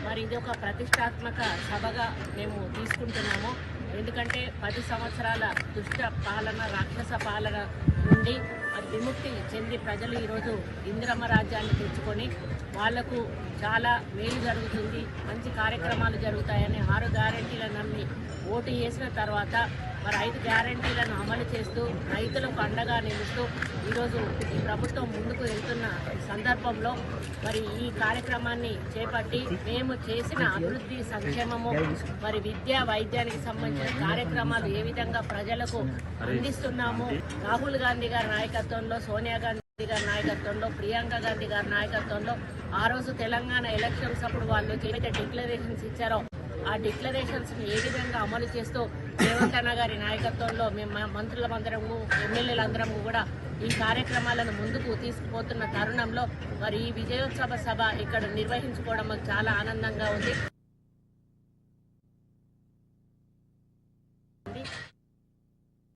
మరి ఇది ఒక ప్రతిష్టాత్మక సభగా మేము తీసుకుంటున్నాము. ఎందుకంటే 10 సంవత్సరాల దుష్ట పాలన, రాక్షస పాలన నుండి మరి విముక్తి చెంది ప్రజలు ఈరోజు ఇందిరమ్మ రాజ్యాన్ని తెచ్చుకొని వాళ్లకు చాలా మేలు జరుగుతుంది, మంచి కార్యక్రమాలు జరుగుతాయని 6 గ్యారెంటీలను నమ్మి ఓటు వేసిన తర్వాత మరి 5 గ్యారెంటీలను అమలు చేస్తూ రైతులకు అండగా నిలుస్తూ ఈరోజు ఈ ప్రభుత్వం ముందుకు వెళ్తున్న సందర్భంలో మరి ఈ కార్యక్రమాన్ని చేపట్టి మేము చేసిన అభివృద్ధి, సంక్షేమము, మరి విద్యా, వైద్యానికి సంబంధించిన కార్యక్రమాలు ఏ విధంగా ప్రజలకు అందిస్తున్నాము, రాహుల్ గాంధీ గారి నాయకత్వంలో, సోనియా గాంధీ గారి నాయకత్వంలో, ప్రియాంక గాంధీ గారి నాయకత్వంలో ఆ రోజు తెలంగాణ ఎలక్షన్స్ అప్పుడు వాళ్ళు ఏవైతే డిక్లరేషన్స్ ఇచ్చారో ఆ డిక్లరేషన్స్ని ఏ విధంగా అమలు చేస్తూ రేవంత్ అన్న గారి నాయకత్వంలో మేము మంత్రులందరము, ఎమ్మెల్యేలందరము కూడా ఈ కార్యక్రమాలను ముందుకు తీసుకుపోతున్న తరుణంలో మరి ఈ విజయోత్సవ సభ ఇక్కడ నిర్వహించుకోవడం మాకు చాలా ఆనందంగా ఉంది.